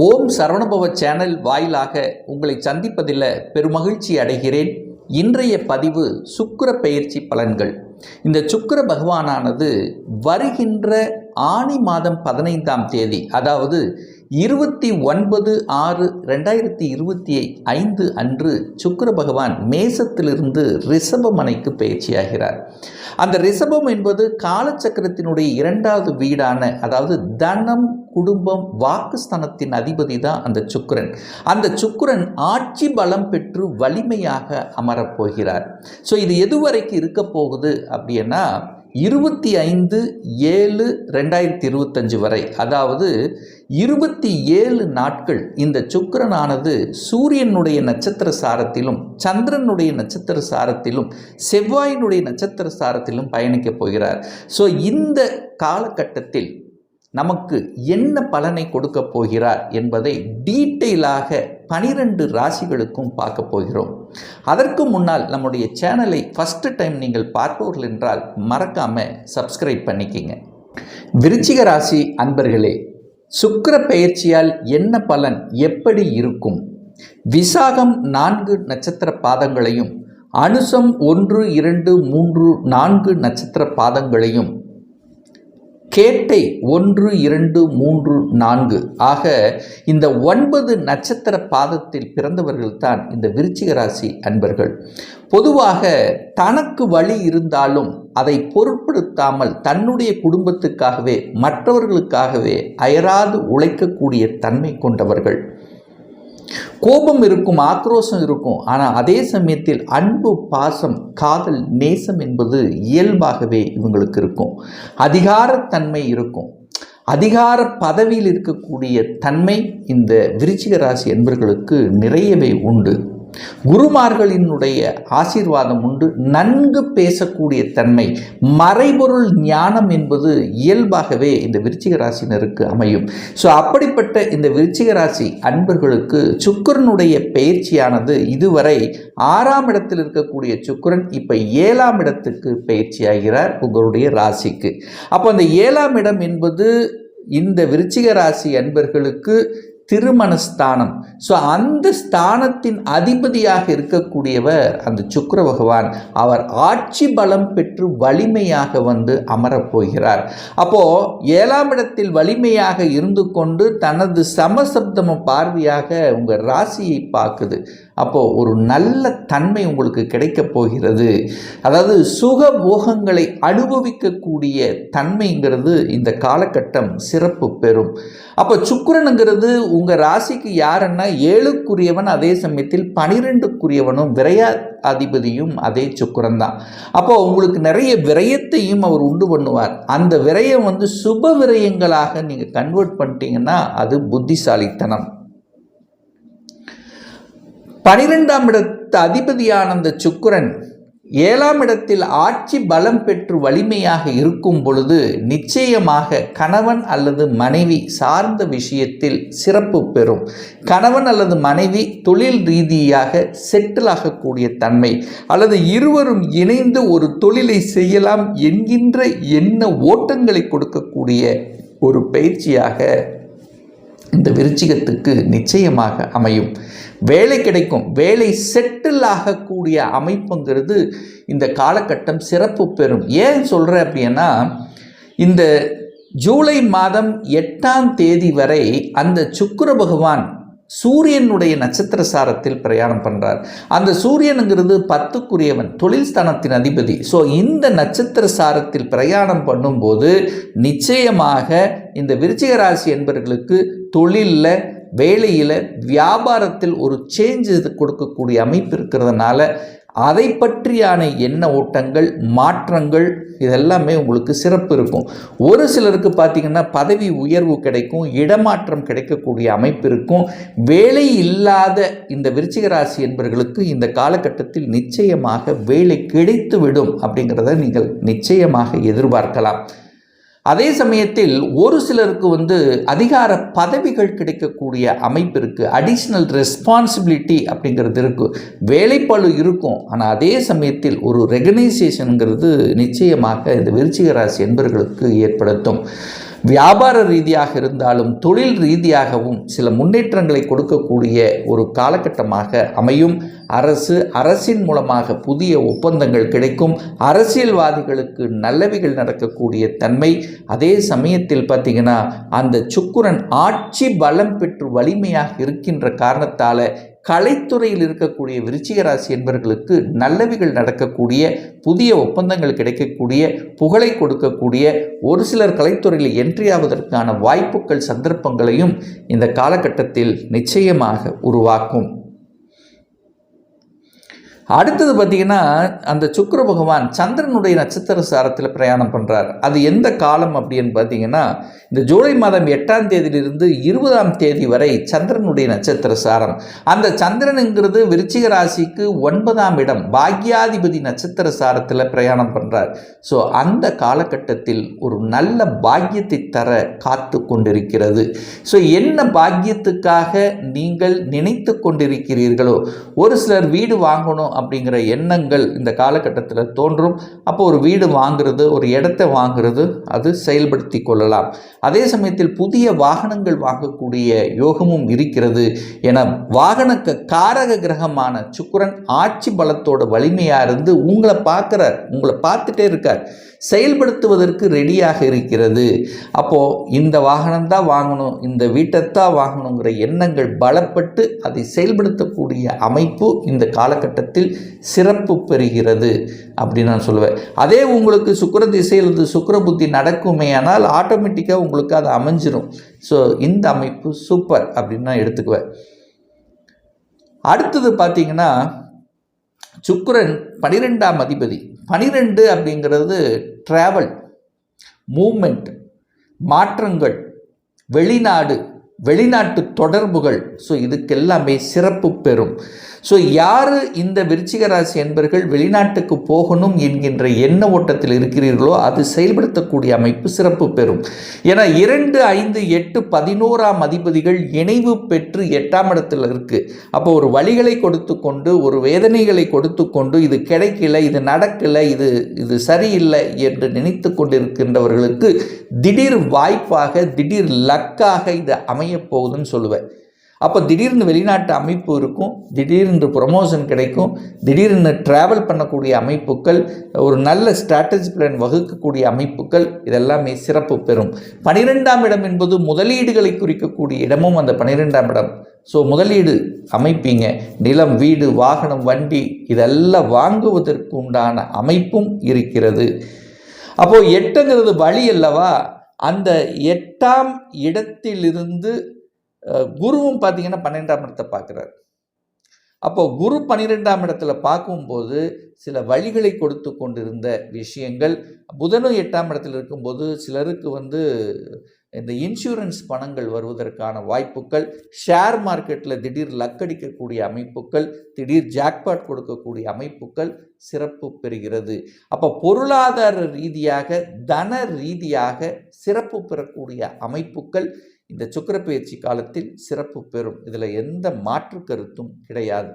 ஓம் Saravanabhava channel வாயிலாக உங்களை சந்திப்பதில் பெருமகிழ்ச்சி அடைகிறேன். இன்றைய பதிவு சுக்கிர பெயர்ச்சி பலன்கள். இந்த சுக்கிர பகவானானது வருகின்ற ஆனி மாதம் 15ஆம் தேதி, அதாவது 29/6/2025 அன்று சுக்கிர பகவான் மேசத்திலிருந்து ரிஷபமனைக்கு பயிற்சியாகிறார். அந்த ரிஷபம் என்பது காலச்சக்கரத்தினுடைய 2வது வீடான, அதாவது தனம், குடும்பம், வாக்குஸ்தானத்தின் அதிபதி தான் அந்த சுக்கிரன். அந்த சுக்கிரன் ஆட்சி பலம் பெற்று வலிமையாக அமரப்போகிறார். ஸோ இது எதுவரைக்கும் இருக்க போகுது அப்படின்னா 25/7/2025 வரை, அதாவது 27 நாட்கள் இந்த சுக்கிரனானது சூரியனுடைய நட்சத்திர சாரத்திலும், சந்திரனுடைய நட்சத்திர சாரத்திலும், செவ்வாயினுடைய நட்சத்திர சாரத்திலும் பயணிக்கப் போகிறார். ஸோ இந்த காலகட்டத்தில் நமக்கு என்ன பலனை கொடுக்க போகிறார் என்பதை டீட்டெயிலாக 12 ராசிகளுக்கும் பார்க்க போகிறோம். அதற்கு முன்னால் நம்முடைய சேனலை ஃபஸ்ட்டு டைம் நீங்கள் பார்ப்பவர்கள் என்றால் மறக்காமல் சப்ஸ்கிரைப் பண்ணிக்கிங்க. விருச்சிக ராசி அன்பர்களே, சுக்கிர பெயர்ச்சியால் என்ன பலன், எப்படி இருக்கும்? விசாகம் 4 நட்சத்திர பாதங்களையும், அனுசம் 1, 2, 3, 4 நட்சத்திர பாதங்களையும், கேட்டை 1, 2, 3, 4 ஆக இந்த 9 நட்சத்திர பாதத்தில் பிறந்தவர்கள் தான் இந்த விருச்சிக ராசி அன்பர்கள். பொதுவாக தனக்கு வழி இருந்தாலும் அதை பொருட்படுத்தாமல் தன்னுடைய குடும்பத்துக்காகவே, மற்றவர்களுக்காகவே அயராது உழைக்கக்கூடிய தன்மை கொண்டவர்கள். கோபம் இருக்கும், ஆக்ரோஷம் இருக்கும், ஆனால் அதே சமயத்தில் அன்பு, பாசம், காதல், நேசம் என்பது இயல்பாகவே இவங்களுக்கு இருக்கும். அதிகாரத்தன்மை இருக்கும். அதிகார பதவியில் இருக்கக்கூடிய தன்மை இந்த விருச்சிக ராசி என்பவர்களுக்கு நிறையவே உண்டு. குருமார்களினுடைய ஆசீர்வாதம் உண்டு. நன்கு பேசக்கூடிய தன்மை, மறைபொருள் ஞானம் என்பது இயல்பாகவே இந்த விருச்சிக ராசினருக்கு அமையும். ஸோ அப்படிப்பட்ட இந்த விருச்சிக ராசி அன்பர்களுக்கு சுக்கிரனுடைய பெயர்ச்சியானது இதுவரை 6ஆம் இடத்தில் இருக்கக்கூடிய சுக்கிரன் இப்போ 7ஆம் இடத்துக்கு பயிற்சியாகிறார் உங்களுடைய ராசிக்கு. அப்போ அந்த 7ஆம் இடம் என்பது இந்த விருச்சிக ராசி அன்பர்களுக்கு திருமணஸ்தானம். ஸோ அந்த ஸ்தானத்தின் அதிபதியாக இருக்கக்கூடியவர் அந்த சுக்கிர பகவான். அவர் ஆட்சி பலம் பெற்று வலிமையாக வந்து அமரப்போகிறார். அப்போது 7ஆம் இடத்தில் வலிமையாக இருந்து கொண்டு தனது சமசப்தம பார்வையாக உங்கள் ராசியை பார்க்குது. அப்போது ஒரு நல்ல தன்மை உங்களுக்கு கிடைக்கப் போகிறது. அதாவது சுக போகங்களை அனுபவிக்கக்கூடிய தன்மைங்கிறது இந்த காலகட்டம் சிறப்பு பெறும். அப்போ சுக்கிரனுங்கிறது உங்கள் ராசிக்கு யாருன்னா 7க்குரியவன், அதே சமயத்தில் 12க்குரியவனும், விரய அதிபதியும் அதே சுக்கிரன் தான். அப்போ உங்களுக்கு நிறைய விரயத்தையும் அவர் உண்டு பண்ணுவார். அந்த விரயம் வந்து சுப விரயங்களாக நீங்கள் கன்வெர்ட் பண்ணிட்டீங்கன்னா அது புத்திசாலித்தனம். 12ஆம் இடத்து அதிபதியான அந்த சுக்கிரன் 7ஆம் இடத்தில் ஆட்சி பலம் பெற்று வலிமையாக இருக்கும் பொழுது நிச்சயமாக கணவன் அல்லது மனைவி சார்ந்த விஷயத்தில் சிறப்பு பெறும். கணவன் அல்லது மனைவி தொழில் ரீதியாக செட்டில் ஆகக்கூடிய தன்மை, அல்லது இருவரும் இணைந்து ஒரு தொழிலை செய்யலாம் என்கின்ற எண்ண ஓட்டங்களை கொடுக்கக்கூடிய ஒரு பயிற்சியாக இந்த விருச்சிகத்துக்கு நிச்சயமாக அமையும். வேலை கிடைக்கும், வேலை செட்டில் ஆகக்கூடிய அமைப்புங்கிறது இந்த காலகட்டம் சிறப்பு பெறும். ஏன் சொல்கிறேன் அப்படின்னா, இந்த ஜூலை மாதம் 8ஆம் தேதி வரை அந்த சுக்கிர பகவான் சூரியனுடைய நட்சத்திர சாரத்தில் பிரயாணம் பண்ணுறார். அந்த சூரியனுங்கிறது 10க்குரியவன், தொழில் ஸ்தானத்தின் அதிபதி. ஸோ இந்த நட்சத்திர சாரத்தில் பிரயாணம் பண்ணும்போது நிச்சயமாக இந்த விருச்சிக ராசி என்பவர்களுக்கு தொழிலில், வேலையில், வியாபாரத்தில் ஒரு சேஞ்சு கொடுக்கக்கூடிய அமைப்பு இருக்கிறதுனால அதை பற்றியான எண்ண ஓட்டங்கள், மாற்றங்கள் இதெல்லாமே உங்களுக்கு சிறப்பு இருக்கும். ஒரு சிலருக்கு பார்த்திங்கன்னா பதவி உயர்வு கிடைக்கும், இடமாற்றம் கிடைக்கக்கூடிய அமைப்பு இருக்கும். வேலை இல்லாத இந்த விருச்சிக ராசி என்பவர்களுக்கு இந்த காலகட்டத்தில் நிச்சயமாக வேலை கிடைத்துவிடும் அப்படிங்கிறத நீங்கள் நிச்சயமாக எதிர்பார்க்கலாம். அதே சமயத்தில் ஒரு சிலருக்கு அதிகார பதவிகள் கிடைக்கக்கூடிய அமைப்பு இருக்குது. அடிஷ்னல் ரெஸ்பான்சிபிலிட்டி அப்படிங்கிறது இருக்குது. வேலைப்பளு இருக்கும், ஆனால் அதே சமயத்தில் ஒரு ரெகனைசேஷனுங்கிறது நிச்சயமாக இந்த விருச்சிக ராசி என்பவர்களுக்கு ஏற்படுத்தும். வியாபார ரீதியாக இருந்தாலும் தொழில் ரீதியாகவும் சில முன்னேற்றங்களை கொடுக்கக்கூடிய ஒரு காலகட்டமாக அமையும். அரசின் மூலமாக புதிய ஒப்பந்தங்கள் கிடைக்கும். அரசியல்வாதிகளுக்கு நல்லவைகள் நடக்கக்கூடிய தன்மை. அதே சமயத்தில் பார்த்தீங்கன்னா அந்த சுக்கிரன் ஆட்சி பலம் பெற்று வலிமையாக இருக்கின்ற காரணத்தால் கலைத்துறையில் இருக்கக்கூடிய விருச்சிக ராசி என்பவர்களுக்கு நல்லவைகள் நடக்கக்கூடிய, புதிய ஒப்பந்தங்கள் கிடைக்கக்கூடிய, புகழை கொடுக்கக்கூடிய, ஒரு சிலர் கலைத்துறையில் என்ட்ரி ஆவதற்கான வாய்ப்புகள் சந்தர்ப்பங்களையும் இந்த காலகட்டத்தில் நிச்சயமாக உருவாக்கும். அடுத்தது பார்த்திங்கன்னா அந்த சுக்கிர பகவான் சந்திரனுடைய நட்சத்திர சாரத்தில் பிரயாணம் பண்ணுறார். அது எந்த காலம் அப்படின்னு பார்த்தீங்கன்னா இந்த ஜூலை மாதம் 8ஆம் தேதியிலிருந்து 20ஆம் தேதி வரை சந்திரனுடைய நட்சத்திர சாரம். அந்த சந்திரனுங்கிறது விருச்சிக ராசிக்கு 9ஆம் இடம் பாக்யாதிபதி நட்சத்திர சாரத்தில் பிரயாணம் பண்ணுறார். ஸோ அந்த காலகட்டத்தில் ஒரு நல்ல பாக்கியத்தை தர காத்து கொண்டிருக்கிறது. ஸோ என்ன பாக்கியத்துக்காக நீங்கள் நினைத்து கொண்டிருக்கிறீர்களோ, ஒரு சிலர் வீடு வாங்கணும் அப்படிங்கிற எண்ணங்கள் இந்த காலகட்டத்தில் தோன்றும். அப்போ ஒரு வீடு வாங்குறது, ஒரு இடத்தை வாங்குறது, அது செயல்படுத்தி கொள்ளலாம். அதே சமயத்தில் புதிய வாகனங்கள் வாங்கக்கூடிய யோகமும் இருக்கிறது. என வாகன காரக கிரகமான சுக்கிரன் ஆட்சி பலத்தோட வலிமையாக இருந்து உங்களை பார்க்குறார், உங்களை பார்த்துட்டே இருக்கார், செயல்படுத்துவதற்கு ரெடியாக இருக்கிறது. அப்போது இந்த வாகனம் தான் வாங்கணும், இந்த வீட்டைத்தான் வாங்கணுங்கிற எண்ணங்கள் பலப்பட்டு அதை செயல்படுத்தக்கூடிய அமைப்பு இந்த காலகட்டத்தில் சிறப்பு பெறுகிறது அப்படின்னு நான் சொல்லுவேன். அதே உங்களுக்கு சுக்கிர திசையில் சுக்கிர புத்தி நடக்குமே ஆனால் ஆட்டோமேட்டிக்காக உங்களுக்கு அது அமைஞ்சிரும். ஸோ இந்த அமைப்பு சூப்பர் அப்படின்னு நான் எடுத்துக்குவேன். அடுத்தது பார்த்தீங்கன்னா சுக்கிரன் 12ஆம் அதிபதி. 12 அப்படிங்கிறது ட்ராவல், மூமெண்ட், மாற்றங்கள், வெளிநாட்டு தொடர்புகள். ஸோ இதுக்கெல்லாமே சிறப்பு பெறும். ஸோ யார் இந்த விருச்சிக ராசி என்பர்கள் வெளிநாட்டுக்கு போகணும் என்கின்ற எண்ண ஓட்டத்தில் இருக்கிறீர்களோ அது செயல்படுத்தக்கூடிய அமைப்பு சிறப்பு பெறும். ஏன்னா 2, 5, 8, 11ஆம் அதிபதிகள் இணைவு பெற்று 8ஆம் இடத்துல இருக்குது. அப்போ ஒரு வழிகளை கொடுத்து கொண்டு, ஒரு வேதனைகளை கொடுத்து கொண்டு, இது கிடைக்கல, இது நடக்கலை, இது சரியில்லை என்று நினைத்து கொண்டிருக்கின்றவர்களுக்கு திடீர் வாய்ப்பாக, திடீர் லக்காக இது அமைய போகுதுன்னு சொல்லுவேன். அப்போ திடீர்னு வெளிநாட்டு அமைப்பு இருக்கும், திடீர்னு ப்ரொமோஷன் கிடைக்கும், திடீர்னு ட்ராவல் பண்ணக்கூடிய அமைப்புகள், ஒரு நல்ல ஸ்ட்ராட்டஜி பிளான் வகுக்கக்கூடிய அமைப்புகள், இதெல்லாமே சிறப்பு பெறும். 12ஆம் இடம் என்பது முதலீடுகளை குறிக்கக்கூடிய இடமும் அந்த 12ஆம் இடம். ஸோ முதலீடு அமைப்பீங்க, நிலம், வீடு, வாகனம், வண்டி இதெல்லாம் வாங்குவதற்கு உண்டான அமைப்பும் இருக்கிறது. அப்போது 8ங்கிறது வழி அல்லவா, அந்த 8ஆம் இடத்திலிருந்து குருவும் பார்த்தீங்கன்னா 12ஆம் இடத்தை பார்க்குறாரு. அப்போ குரு 12ஆம் இடத்துல பார்க்கும்போது சில வழிகளை கொடுத்து கொண்டிருந்த விஷயங்கள், புதனும் 8ஆம் இடத்துல இருக்கும்போது சிலருக்கு இந்த இன்சூரன்ஸ் பணங்கள் வருவதற்கான வாய்ப்புகள், ஷேர் மார்க்கெட்டில் திடீர் லக்கடிக்கக்கூடிய அமைப்புகள், திடீர் ஜாக்பாட் கொடுக்கக்கூடிய அமைப்புகள் சிறப்பு பெறுகிறது. அப்போ பொருளாதார ரீதியாக, தன ரீதியாக சிறப்பு பெறக்கூடிய அமைப்புகள் இந்த சுக்கிர பயிற்சி காலத்தில் சிறப்பு பெறும். இதில் எந்த மாற்று கருத்தும் கிடையாது.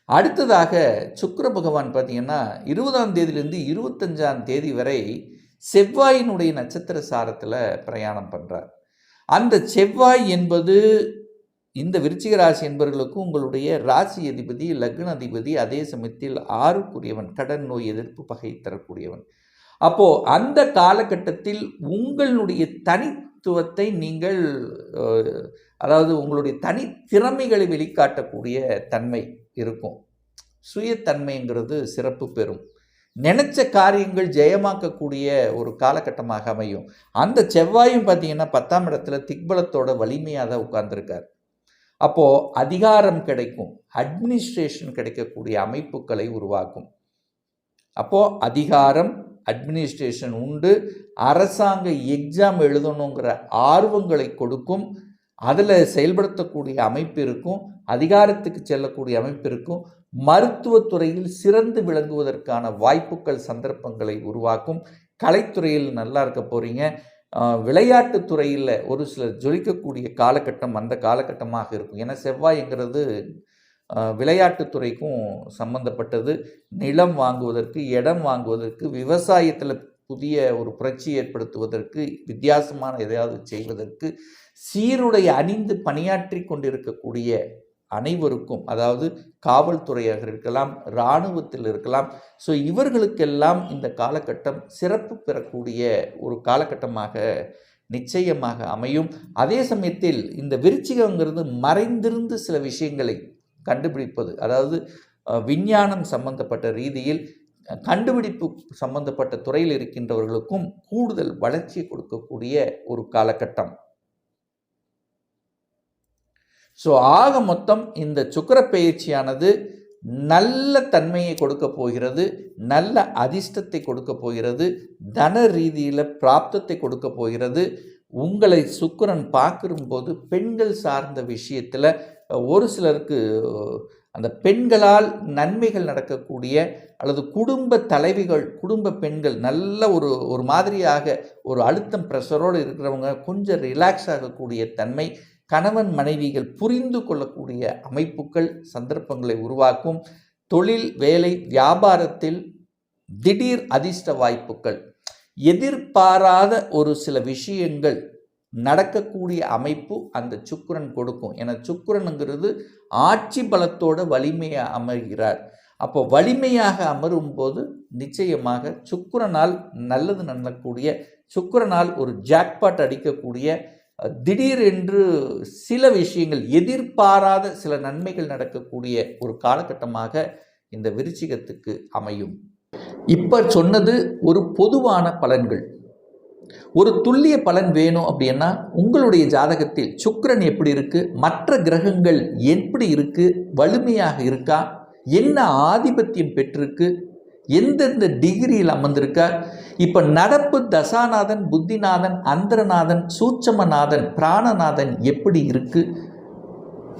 அடுத்ததாக சுக்கிர பகவான் பார்த்தீங்கன்னா 20ஆம் தேதியிலிருந்து 25ஆம் தேதி வரை செவ்வாயினுடைய நட்சத்திர சாரத்தில் பிரயாணம் பண்ணுறார். அந்த செவ்வாய் என்பது இந்த விருச்சிக ராசி என்பவர்களுக்கும் உங்களுடைய ராசி அதிபதி, லக்ன அதிபதி, அதே சமயத்தில் 6க்குரியவன், கடன் நோய் எதிர்ப்பு பகை தரக்கூடியவன். அப்போது அந்த காலகட்டத்தில் உங்களுடைய தனித்துவத்தை நீங்கள், அதாவது உங்களுடைய தனித்திறமைகளை வெளிக்காட்டக்கூடிய தன்மை இருக்கும். சுயத்தன்மைங்கிறது சிறப்பு பெறும். நினைச்ச காரியங்கள் ஜெயமாக்கக்கூடிய ஒரு காலகட்டமாக அமையும். அந்த செவ்வாயும் பார்த்தீங்கன்னா 10ஆம் இடத்துல திக்பலத்தோட வலிமையாக தான் உட்கார்ந்துருக்கார். அப்போது அதிகாரம் கிடைக்கும், அட்மினிஸ்ட்ரேஷன் கிடைக்கக்கூடிய அமைப்புகளை உருவாக்கும். அப்போது அதிகாரம், அட்மினிஸ்ட்ரேஷன் உண்டு. அரசாங்க எக்ஸாம் எழுதணுங்கிற ஆர்வங்களை கொடுக்கும். அதில் செயல்படுத்தக்கூடிய அமைப்பு இருக்கும். அதிகாரத்துக்கு செல்லக்கூடிய அமைப்பு இருக்கும். மருத்துவத்துறையில் சிறந்து விளங்குவதற்கான வாய்ப்புகள், சந்தர்ப்பங்களை உருவாக்கும். கலைத்துறையில் நல்லா இருக்க போகிறீங்க. விளையாட்டுத்துறையில் ஒரு சிலர் ஜொலிக்கக்கூடிய காலகட்டம் அந்த காலகட்டமாக இருக்கும். ஏன்னா செவ்வாய்ங்கிறது விளையாட்டுத்துறைக்கும் சம்பந்தப்பட்டது. நிலம் வாங்குவதற்கு, இடம் வாங்குவதற்கு, விவசாயத்தில் புதிய ஒரு புரட்சி ஏற்படுத்துவதற்கு, வித்தியாசமான எதையாவது செய்வதற்கு, சீருடை அணிந்து பணியாற்றி கொண்டிருக்கக்கூடிய அனைவருக்கும், அதாவது காவல்துறையாக இருக்கலாம், இராணுவத்தில் இருக்கலாம், ஸோ இவர்களுக்கெல்லாம் இந்த காலகட்டம் சிறப்பு பெறக்கூடிய ஒரு காலகட்டமாக நிச்சயமாக அமையும். அதே சமயத்தில் இந்த விருச்சிகங்கிறது மறைந்திருந்து சில விஷயங்களை கண்டுபிடிப்பது, அதாவது விஞ்ஞானம் சம்பந்தப்பட்ட ரீதியில் கண்டுபிடிப்பு சம்பந்தப்பட்ட துறையில் இருக்கின்றவர்களுக்கும் கூடுதல் வளர்ச்சி கொடுக்கக்கூடிய ஒரு காலகட்டம். ஸோ ஆக மொத்தம் இந்த சுக்கிர பெயர்ச்சியானது நல்ல தன்மையை கொடுக்க போகிறது, நல்ல அதிர்ஷ்டத்தை கொடுக்க போகிறது, தன ரீதியில் பிராப்தத்தை கொடுக்க போகிறது. உங்களை சுக்கிரன் பார்க்கும்போது பெண்கள் சார்ந்த விஷயத்தில் ஒரு சிலருக்கு அந்த பெண்களால் நன்மைகள் நடக்கக்கூடிய, அல்லது குடும்ப தலைவிகள், குடும்ப பெண்கள் நல்ல ஒரு மாதிரியாக ஒரு அழுத்தம் ப்ரெஷரோடு இருக்கிறவங்க கொஞ்சம் ரிலாக்ஸ் ஆகக்கூடிய தன்மை, கணவன் மனைவிகள் புரிந்து கொள்ளக்கூடிய அமைப்புகள் சந்தர்ப்பங்களை உருவாக்கும். தொழில், வேலை, வியாபாரத்தில் திடீர் அதிர்ஷ்ட வாய்ப்புகள், எதிர்பாராத ஒரு சில விஷயங்கள் நடக்கக்கூடிய அமைப்பு அந்த சுக்கிரன் கொடுக்கும். ஏன்னா சுக்கிரனுங்கிறது ஆட்சி பலத்தோட வலிமையாக அமர்கிறார். அப்போ வலிமையாக அமரும் போது நிச்சயமாக சுக்கிரனால் நல்லது நடக்கக்கூடிய, சுக்கிரனால் ஒரு ஜாக்பாட் அடிக்கக்கூடிய, திடீரென்று சில விஷயங்கள் எதிர்பாராத சில நன்மைகள் நடக்கக்கூடிய ஒரு காலகட்டமாக இந்த விருச்சிகத்துக்கு அமையும். இப்போ சொன்னது ஒரு பொதுவான பலன்கள். ஒரு துல்லிய பலன் வேணும் அப்படின்னா உங்களுடைய ஜாதகத்தில் சுக்கிரன் எப்படி இருக்கு, மற்ற கிரகங்கள் எப்படி இருக்கு, வலிமையாக இருக்கா, என்ன ஆதிபத்தியம் பெற்றிருக்கு, எந்தெந்த டிகிரியில் அமர்ந்திருக்கார், இப்போ நடப்பு தசாநாதன், புத்திநாதன், அந்தரநாதன், சூட்சமநாதன், பிராணநாதன் எப்படி இருக்கு,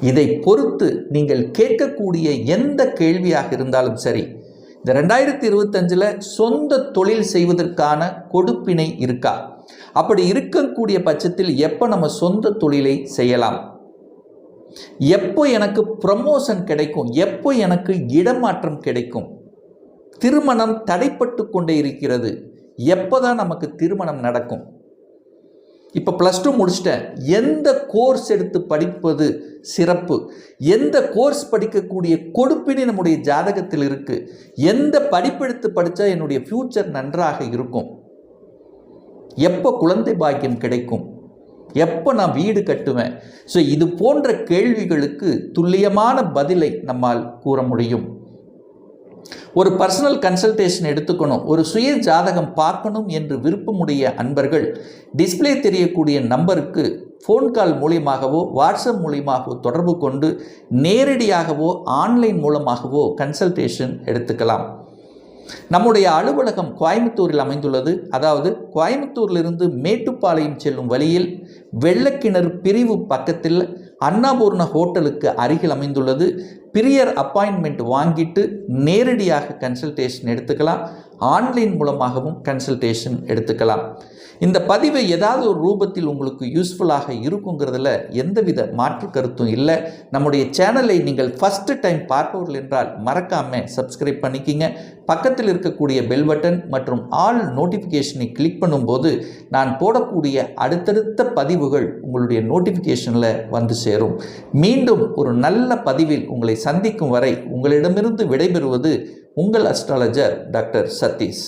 இதை பொறுத்து நீங்கள் கேட்கக்கூடிய எந்த கேள்வியாக இருந்தாலும் சரி, இந்த 2025 சொந்த தொழில் செய்வதற்கான கொடுப்பினை இருக்கா, அப்படி இருக்கக்கூடிய பட்சத்தில் எப்போ நம்ம சொந்த தொழிலை செய்யலாம், எப்போ எனக்கு ப்ரமோஷன் கிடைக்கும், எப்போ எனக்கு இடமாற்றம் கிடைக்கும், திருமணம் தடைப்பட்டு கொண்டே இருக்கிறது, எப்போதான் நமக்கு திருமணம் நடக்கும், இப்போ +2 முடிச்சிட்டேன், எந்த கோர்ஸ் எடுத்து படிப்பது சிறப்பு, எந்த கோர்ஸ் படிக்கக்கூடிய கொடுப்பினை நம்முடைய ஜாதகத்தில் இருக்குது, எந்த படிப்பெடுத்து படித்தா என்னுடைய ஃப்யூச்சர் நன்றாக இருக்கும், எப்போ குழந்தை பாக்கியம் கிடைக்கும், எப்போ நான் வீடு கட்டுவேன். ஸோ இது போன்ற கேள்விகளுக்கு துல்லியமான பதிலை நம்மால் கூற முடியும். ஒரு பர்சனல் கன்சல்டேஷன் எடுத்துக்கணும், ஒரு சுய ஜாதகம் பார்க்கணும் என்று விருப்பமுடைய அன்பர்கள் டிஸ்பிளே தெரியக்கூடிய நம்பருக்கு ஃபோன் கால் மூலியமாகவோ வாட்ஸ்அப் மூலியமாகவோ தொடர்பு கொண்டு நேரடியாகவோ ஆன்லைன் மூலமாகவோ கன்சல்டேஷன் எடுத்துக்கலாம். நம்முடைய அலுவலகம் கோயம்புத்தூரில் அமைந்துள்ளது. அதாவது கோயம்புத்தூரிலிருந்து மேட்டுப்பாளையம் செல்லும் வழியில் வெள்ளக்கிணறு பிரிவு பக்கத்தில் அன்னபூர்ண ஹோட்டலுக்கு அருகில் அமைந்துள்ளது. பிரியர் அப்பாயின்மெண்ட் வாங்கிட்டு நேரடியாக கன்சல்டேஷன் எடுத்துக்கலாம், ஆன்லைன் மூலமாகவும் கன்சல்டேஷன் எடுத்துக்கலாம். இந்த பதிவை ஏதாவது ஒரு ரூபத்தில் உங்களுக்கு யூஸ்ஃபுல்லாக இருக்குங்கிறதுல எந்தவித மாற்று கருத்தும் இல்லை. நம்முடைய சேனலை நீங்கள் ஃபஸ்ட்டு டைம் பார்ப்பவர்கள் என்றால் மறக்காமல் சப்ஸ்கிரைப் பண்ணிக்கிங்க. பக்கத்தில் இருக்கக்கூடிய பெல் பட்டன் மற்றும் ஆல் நோட்டிஃபிகேஷனை கிளிக் பண்ணும்போது நான் போடக்கூடிய அடுத்தடுத்த பதிவுகள் உங்களுடைய நோட்டிஃபிகேஷனில் வந்து சேரும். மீண்டும் ஒரு நல்ல பதிவில் உங்களை சந்திக்கும் வரை உங்களிடமிருந்து விடைபெறுவது உங்கள் அஸ்ட்ராலஜர் டாக்டர் சதீஷ்.